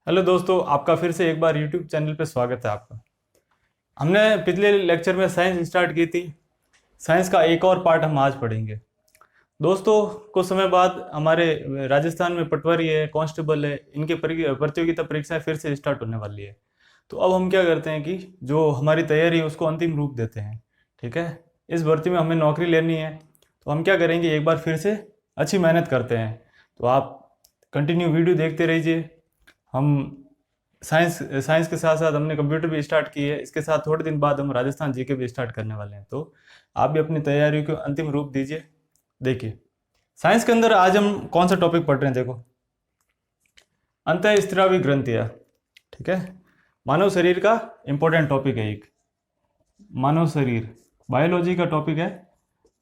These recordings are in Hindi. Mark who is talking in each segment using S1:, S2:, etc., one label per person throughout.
S1: हेलो दोस्तों, आपका फिर से एक बार यूट्यूब चैनल पे स्वागत है आपका। हमने पिछले लेक्चर में साइंस स्टार्ट की थी। साइंस का एक और पार्ट हम आज पढ़ेंगे। दोस्तों, कुछ समय बाद हमारे राजस्थान में पटवारी है, कांस्टेबल है, इनके प्रतियोगिता परीक्षाएं फिर से स्टार्ट होने वाली है। तो अब हम क्या करते हैं कि जो हमारी तैयारी है उसको अंतिम रूप देते हैं। ठीक है, इस भर्ती में हमें नौकरी लेनी है, तो हम क्या करेंगे, एक बार फिर से अच्छी मेहनत करते हैं। तो आप कंटिन्यू वीडियो देखते रहिए। हम साइंस साइंस के साथ साथ हमने कंप्यूटर भी स्टार्ट की है। इसके साथ थोड़े दिन बाद हम राजस्थान जीके भी स्टार्ट करने वाले हैं। तो आप भी अपनी तैयारियों को अंतिम रूप दीजिए। देखिए, साइंस के अंदर आज हम कौन सा टॉपिक पढ़ रहे हैं। देखो, अंतःस्रावी ग्रंथियां। ठीक है, मानव शरीर का इंपॉर्टेंट टॉपिक है एक। मानव शरीर बायोलॉजी का टॉपिक है,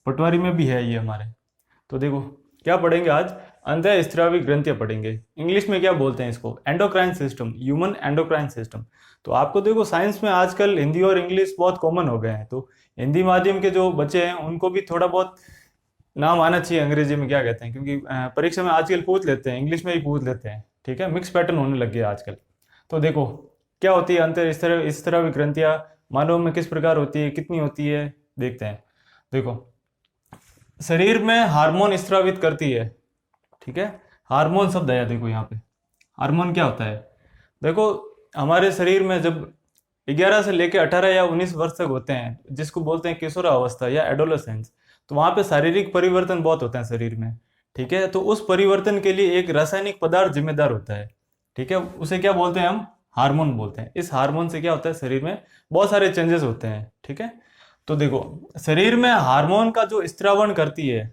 S1: पटवारी में भी है ये हमारे। तो देखो क्या पढ़ेंगे आज, अंतःस्रावी ग्रंथियां पढ़ेंगे। इंग्लिश में क्या बोलते हैं इसको, endocrine system, human endocrine system. तो आपको देखो साइंस में आजकल हिंदी और इंग्लिश बहुत कॉमन हो गए हैं। तो हिंदी माध्यम के जो बच्चे हैं उनको भी थोड़ा बहुत नाम आना चाहिए अंग्रेजी में क्या कहते हैं, क्योंकि परीक्षा में आजकल पूछ लेते हैं, इंग्लिश में ही पूछ लेते हैं। ठीक है, मिक्स पैटर्न होने लग गया आजकल। तो देखो क्या होती है अंतःस्रावी ग्रंथियां, मानव में किस प्रकार होती है, कितनी होती है, देखते हैं। देखो, शरीर में हार्मोन स्रावित करती है। ठीक है, हार्मोन शब्द आया देखो यहाँ पे। हार्मोन क्या होता है, देखो हमारे शरीर में जब 11 से लेकर 18 या 19 वर्ष तक होते हैं, जिसको बोलते हैं किशोरावस्था या एडोलेसेंस, तो वहाँ पे शारीरिक परिवर्तन बहुत होते हैं शरीर में। ठीक है, तो उस परिवर्तन के लिए एक रासायनिक पदार्थ जिम्मेदार होता है। ठीक है, उसे क्या बोलते हैं हम, हार्मोन बोलते हैं। इस हार्मोन से क्या होता है, शरीर में बहुत सारे चेंजेस होते हैं। ठीक है, तो देखो शरीर में हार्मोन का जो स्त्रावण करती है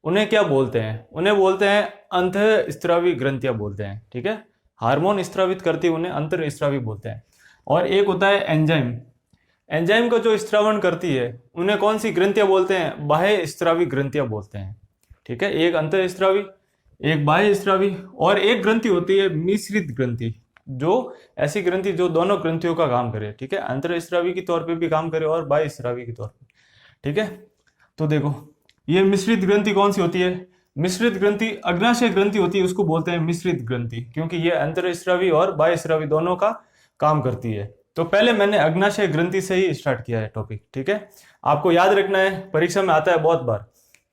S1: उन्हें क्या बोलते हैं, उन्हें बोलते हैं अंतःस्रावी ग्रंथियां बोलते हैं। ठीक है, हार्मोन स्रावित करती है उन्हें अंतःस्रावी बोलते हैं। और एक होता है एंजाइम। एंजाइम का जो स्त्रावण करती है उन्हें कौन सी ग्रंथियां बोलते हैं, बाह्य स्रावी ग्रंथियां बोलते हैं। ठीक है, एक अंतःस्रावी, एक बाह्य स्रावी, और एक ग्रंथि होती है मिश्रित ग्रंथि, जो ऐसी ग्रंथि जो दोनों ग्रंथियों का काम करे। ठीक है, अंतःस्रावी के तौर पे भी काम करे और बाह्य स्रावी के तौर पे। ठीक है, तो देखो ये मिश्रित ग्रंथि कौन सी होती है, मिश्रित ग्रंथि अग्नाशय ग्रंथि होती है, उसको बोलते हैं मिश्रित ग्रंथि, क्योंकि ये अंतःस्रावी और बाह्यस्रावी दोनों का काम करती है। तो पहले मैंने अग्नाशय ग्रंथि से ही स्टार्ट किया है टॉपिक। ठीक है, आपको याद रखना है, परीक्षा में आता है बहुत बार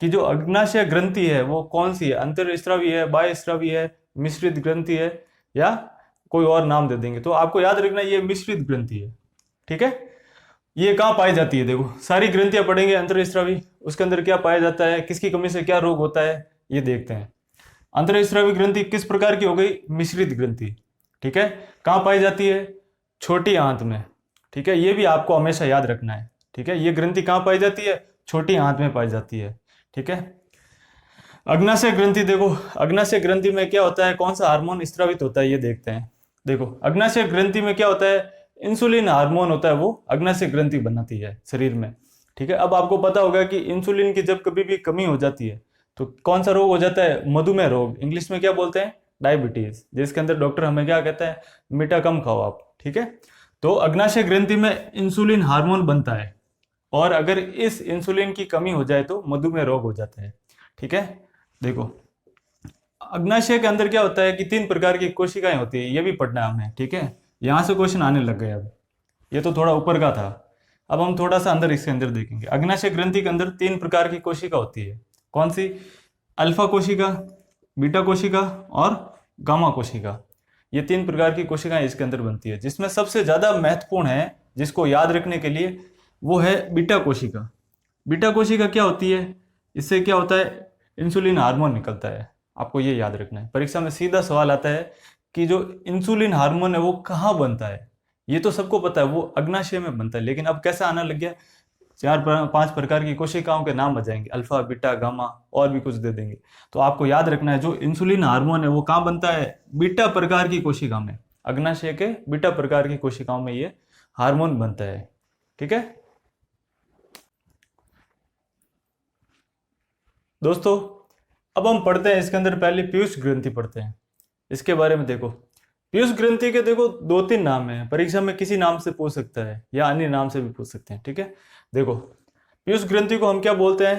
S1: कि जो अग्नाशय ग्रंथि है वो कौन सी है, अंतःस्रावी है, बाह्यस्रावी है, मिश्रित ग्रंथि है, या कोई और नाम दे देंगे। तो आपको याद रखना ये मिश्रित ग्रंथि है। ठीक है, ये कहाँ पाई जाती है, देखो सारी ग्रंथियां पढ़ेंगे अंतःस्रावी, उसके अंदर क्या पाया जाता है, किसकी कमी से क्या रोग होता है, ये देखते हैं। अंतःस्रावी ग्रंथि किस प्रकार की हो गई, मिश्रित ग्रंथि। ठीक है, कहाँ पाई जाती है, छोटी आंत में। ठीक है, ये भी आपको हमेशा याद रखना है। ठीक है, ये ग्रंथि कहाँ पाई जाती है, छोटी आंत में पाई जाती है। ठीक है, अग्नाशय ग्रंथि, देखो अग्नाशय ग्रंथि में क्या होता है, कौन सा हार्मोन स्रावित होता है, ये देखते हैं। देखो अग्नाशय ग्रंथि में क्या होता है, इंसुलिन हार्मोन होता है, वो अग्नाशय ग्रंथि बनाती है शरीर में। ठीक है, अब आपको पता होगा कि इंसुलिन की जब कभी भी कमी हो जाती है तो कौन सा रोग हो जाता है, मधुमेह रोग, इंग्लिश में क्या बोलते हैं, डायबिटीज, जिसके अंदर डॉक्टर हमें क्या कहता है, मीठा कम खाओ आप। ठीक है, तो अग्नाशय ग्रंथि में इंसुलिन हार्मोन बनता है, और अगर इस इंसुलिन की कमी हो जाए तो मधुमेह रोग हो जाता है। ठीक है, देखो अग्नाशय के अंदर क्या होता है कि 3 प्रकार की कोशिकाएं होती है, ये भी पढ़ना है हमें। ठीक है, यहां से क्वेश्चन आने लग गए। अब ये तो थोड़ा ऊपर का था, अब हम थोड़ा सा अंदर इसके अंदर देखेंगे। अग्नाशय ग्रंथि के अंदर 3 प्रकार की कोशिका होती है, कौन सी, अल्फा कोशिका, बीटा कोशिका और गामा कोशिका। ये 3 प्रकार की कोशिकाएं इसके अंदर बनती है, जिसमें सबसे ज्यादा महत्वपूर्ण है जिसको याद रखने के लिए वो है बीटा कोशिका। बीटा कोशिका क्या होती है, इससे क्या होता है, इंसुलिन हार्मोन निकलता है। आपको ये याद रखना है, परीक्षा में सीधा सवाल आता है कि जो इंसुलिन हार्मोन है वो कहाँ बनता है। ये तो सबको पता है वो अग्नाशय में बनता है, लेकिन अब कैसा आना लग गया, 4-5 प्रकार की कोशिकाओं के नाम बजाएंगे, अल्फा बीटा गामा और भी कुछ दे देंगे। तो आपको याद रखना है जो इंसुलिन हार्मोन है वो कहाँ बनता है, बीटा प्रकार की कोशिका में, अग्नाशय के बीटा प्रकार की कोशिकाओं में ये हार्मोन बनता है। ठीक है दोस्तों, अब हम पढ़ते हैं इसके अंदर, पहले पीयूष ग्रंथि पढ़ते हैं। इसके बारे में देखो, पीयूष ग्रंथि के देखो 2-3 नाम हैं, परीक्षा में किसी नाम से पूछ सकता है या अन्य नाम से भी पूछ सकते हैं। ठीक है, देखो पीयूष ग्रंथि को हम क्या बोलते हैं,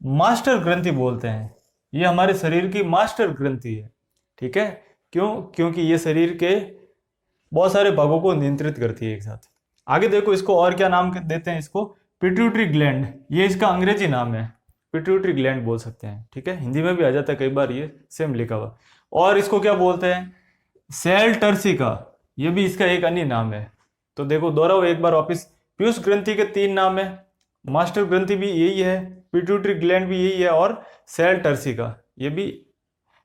S1: मास्टर ग्रंथि बोलते हैं। ये हमारे शरीर की मास्टर ग्रंथि है। ठीक है, क्यों? क्योंकि ये शरीर के बहुत सारे भागों को नियंत्रित करती है एक साथ। आगे देखो इसको और क्या नाम देते हैं, इसको पिट्यूटरी ग्लैंड, ये इसका अंग्रेजी नाम है, पिट्यूटरी ग्लैंड बोल सकते हैं, ठीक है। हिंदी में भी आ जाता है कई बार ये सेम लिखा हुआ। और इसको क्या बोलते हैं? सेल टर्सिका, ये भी इसका एक अन्य नाम है। तो देखो दोहराओ एक बार वापिस, पीयूष ग्रंथि के 3 नाम है, मास्टर ग्रंथि भी यही है, पिट्यूटरी ग्लैंड भी यही है, और सेल टर्सिका ये भी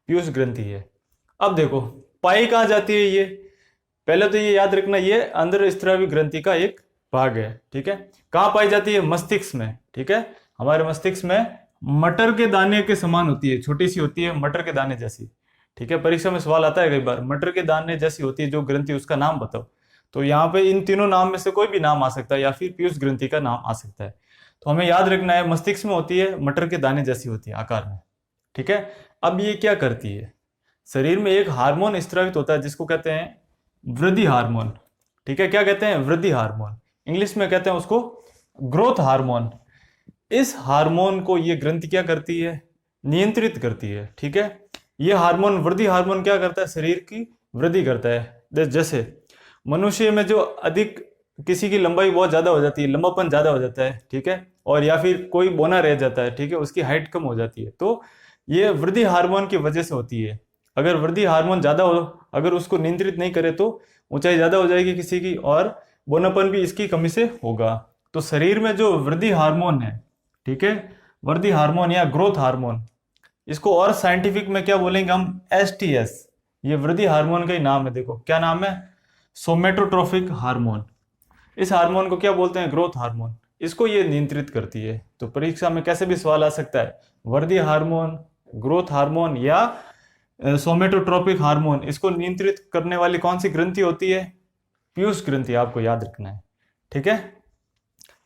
S1: पीयूष ग्रंथि है। अब देखो पाई कहाँ जाती है ये, पहले तो ये याद रखना ये अंतःस्रावी ग्रंथि का एक भाग है, ठीक है। कहाँ पाई जाती है? मस्तिष्क में, ठीक है। हमारे मस्तिष्क में मटर के दाने के समान होती है, छोटी सी होती है, मटर के दाने जैसी, ठीक है। परीक्षा में सवाल आता है कई बार, मटर के दाने जैसी होती है जो ग्रंथि, उसका नाम बताओ। तो यहाँ पे इन तीनों नाम में से कोई भी नाम आ सकता है, या फिर पीयूष ग्रंथि का नाम आ सकता है। तो हमें याद रखना है मस्तिष्क में होती है, मटर के दाने जैसी होती है आकार में, ठीक है। अब ये क्या करती है? शरीर में एक हार्मोन स्रावित होता है जिसको कहते हैं वृद्धि हार्मोन, ठीक है। क्या कहते हैं? वृद्धि हार्मोन, इंग्लिश में कहते हैं उसको ग्रोथ हार्मोन। इस हार्मोन को ये ग्रंथि क्या करती है? नियंत्रित करती है, ठीक है। ये हार्मोन, वृद्धि हार्मोन क्या करता है? शरीर की वृद्धि करता है। जैसे मनुष्य में जो अधिक, किसी की लंबाई बहुत ज्यादा हो जाती है, लंबापन ज्यादा हो जाता है, ठीक है, और या फिर कोई बौना रह जाता है, ठीक है, उसकी हाइट कम हो जाती है, तो ये वृद्धि हार्मोन की वजह से होती है। अगर वृद्धि हार्मोन ज्यादा हो, अगर उसको नियंत्रित नहीं करे तो ऊंचाई ज्यादा हो जाएगी किसी की, और बोनापन भी इसकी कमी से होगा। तो शरीर में जो वृद्धि हार्मोन है, ठीक है, वृद्धि हार्मोन या ग्रोथ हार्मोन, इसको और साइंटिफिक में क्या बोलेंगे हम? STS, ये वृद्धि हार्मोन का ही नाम है। देखो क्या नाम है? सोमेटोट्रोफिक हार्मोन। इस हार्मोन को क्या बोलते हैं? Growth hormone. इसको ये नियंत्रित करती है। तो परीक्षा में कैसे भी सवाल आ सकता है, वृद्धि हार्मोन, ग्रोथ हार्मोन या सोमेटोट्रोपिक हार्मोन, इसको नियंत्रित करने वाली कौन सी ग्रंथि होती है? पीयूष ग्रंथि, आपको याद रखना है, ठीक है।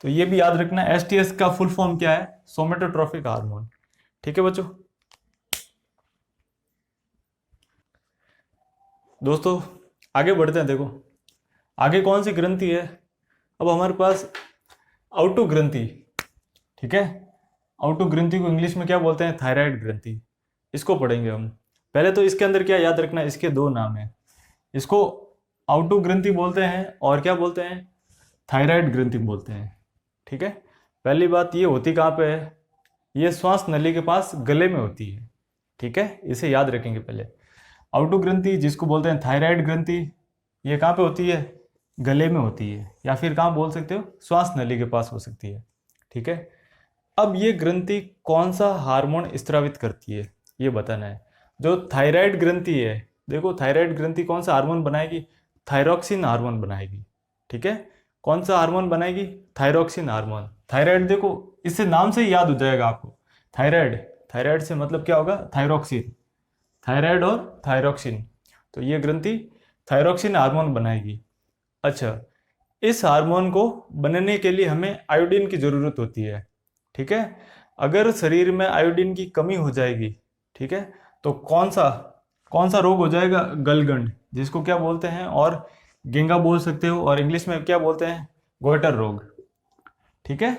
S1: तो ये भी याद रखना है, STS का फुल फॉर्म क्या है? सोमेटोट्रोपिक हार्मोन, ठीक है बच्चों। दोस्तों आगे बढ़ते हैं। देखो आगे कौन सी ग्रंथि है? अब हमारे पास आउटो ग्रंथि, ठीक है। आउटो ग्रंथि को इंग्लिश में क्या बोलते हैं? थायराइड ग्रंथि। इसको पढ़ेंगे हम। पहले तो इसके अंदर क्या याद रखना है, इसके 2 नाम है, इसको आउटो ग्रंथि बोलते हैं और क्या बोलते हैं? थायराइड ग्रंथि बोलते हैं, ठीक है। पहली बात, ये होती कहाँ पे है? ये श्वास नली के पास गले में होती है, ठीक है, इसे याद रखेंगे पहले। आउटो ग्रंथि जिसको बोलते हैं थायराइड ग्रंथि, ये कहाँ पे होती है? गले में होती है, या फिर कहाँ बोल सकते हो? श्वास नली के पास हो सकती है, ठीक है। अब ये ग्रंथि कौन सा हार्मोन स्रावित करती है ये बताना है। जो थायराइड ग्रंथि है, देखो थायराइड ग्रंथि कौन सा हार्मोन बनाएगी? थायरोक्सिन हार्मोन बनाएगी, ठीक है। कौन सा हार्मोन बनाएगी? Thyroxine hormone. थायराइड देखो इससे नाम से ही याद हो जाएगा आपको, थायराइड, थायराइड से मतलब क्या होगा? थायरोक्सिन, थायराइड और थायरोक्सिन। तो ये ग्रंथि थायरोक्सिन हार्मोन बनाएगी। अच्छा, इस हार्मोन को बनने के लिए हमें आयोडीन की जरूरत होती है, ठीक है। अगर शरीर में आयोडीन की कमी हो जाएगी, ठीक है, तो कौन सा रोग हो जाएगा? गलगंड, जिसको क्या बोलते हैं? और गेंगा बोल सकते हो, और इंग्लिश में क्या बोलते हैं? गोइटर रोग, ठीक है,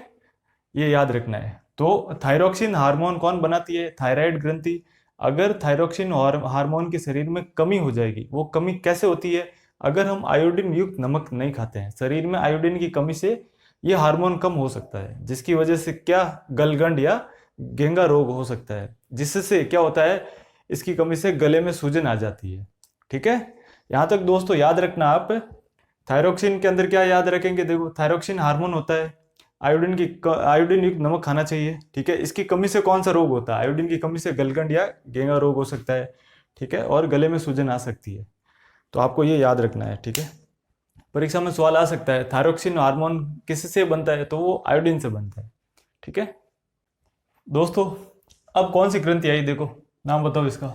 S1: ये याद रखना है। तो थायरोक्सिन हार्मोन कौन बनाती है? थायराइड ग्रंथि। अगर थायरोक्सिन हार्मोन की शरीर में कमी हो जाएगी, वो कमी कैसे होती है? अगर हम आयोडीन युक्त नमक नहीं खाते हैं, शरीर में आयोडीन की कमी से ये हार्मोन कम हो सकता है, जिसकी वजह से क्या? गलगंड या गेंगा रोग हो सकता है, जिससे क्या होता है? इसकी कमी से गले में सूजन आ जाती है, ठीक है। यहां तक दोस्तों याद रखना आप। थायरोक्सिन के अंदर क्या याद रखेंगे? देखो थायरोक्सिन हार्मोन होता है, आयोडीन युक्त नमक खाना चाहिए, ठीक है। इसकी कमी से कौन सा रोग होता है? आयोडीन की कमी से गलगंड या गेंगा रोग हो सकता है, ठीक है, और गले में सूजन आ सकती है। तो आपको ये याद रखना है, ठीक है। परीक्षा में सवाल आ सकता है थायरोक्सिन हार्मोन किससे बनता है? तो वो आयोडीन से बनता है, ठीक है। दोस्तों अब कौन सी ग्रंथि आई? देखो नाम बताओ इसका।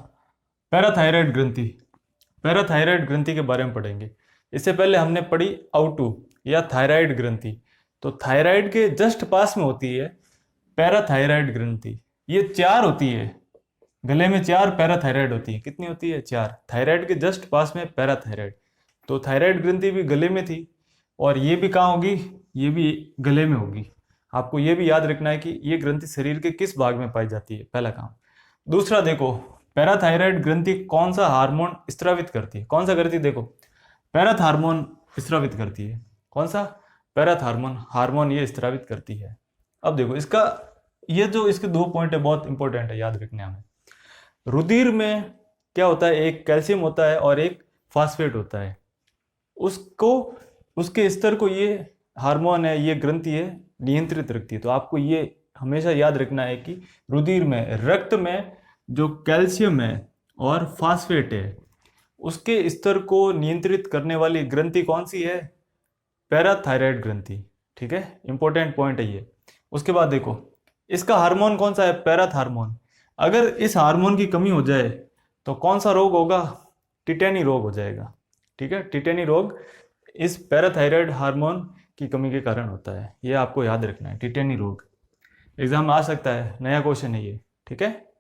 S1: पैराथायराइड ग्रंथि। पैराथायराइड ग्रंथि के बारे में पढ़ेंगे। इससे पहले हमने पढ़ी आउटो या थायराइड ग्रंथि। तो थायराइड के जस्ट पास में होती है पैराथायराइड ग्रंथि। ये 4 होती है, गले में 4 पैराथायराइड होती है। कितनी होती है? 4। थायराइड के जस्ट पास में पैराथायराइड। तो थायराइड ग्रंथि भी गले में थी, और ये भी कहाँ होगी? ये भी गले में होगी। आपको ये भी याद रखना है कि ये ग्रंथि शरीर के किस भाग में पाई जाती है, पहला काम। दूसरा देखो, पैराथायराइड ग्रंथि कौन सा हार्मोन स्रावित करती है? कौन सा करती है? देखो, पैराथ हार्मोन स्रावित करती है। कौन सा? पैराथ हार्मोन ये स्रावित करती है। अब देखो इसका, ये जो इसके 2 पॉइंट है बहुत इंपॉर्टेंट है, याद रखने हमें। रुधिर में क्या होता है, एक कैल्शियम होता है और एक फास्फेट होता है। उसको, उसके स्तर को ये हार्मोन है, ये ग्रंथि है, नियंत्रित रखती है। तो आपको ये हमेशा याद रखना है कि रुधिर में, रक्त में जो कैल्शियम है और फास्फेट है, उसके स्तर को नियंत्रित करने वाली ग्रंथि कौन सी है? पैराथायराइड ग्रंथि। ठीक है, इंपॉर्टेंट पॉइंट है ये। उसके बाद देखो, इसका हार्मोन कौन सा है? पैराथ हार्मोन। अगर इस हार्मोन की कमी हो जाए तो कौन सा रोग होगा? टिटेनी रोग हो जाएगा। ठीक है, टिटेनी रोग इस पैराथायराइड हार्मोन की कमी के कारण होता है। ये आपको याद रखना है, टिटेनी रोग। एग्जाम में आ सकता है, नया क्वेश्चन है ये। ठीक है।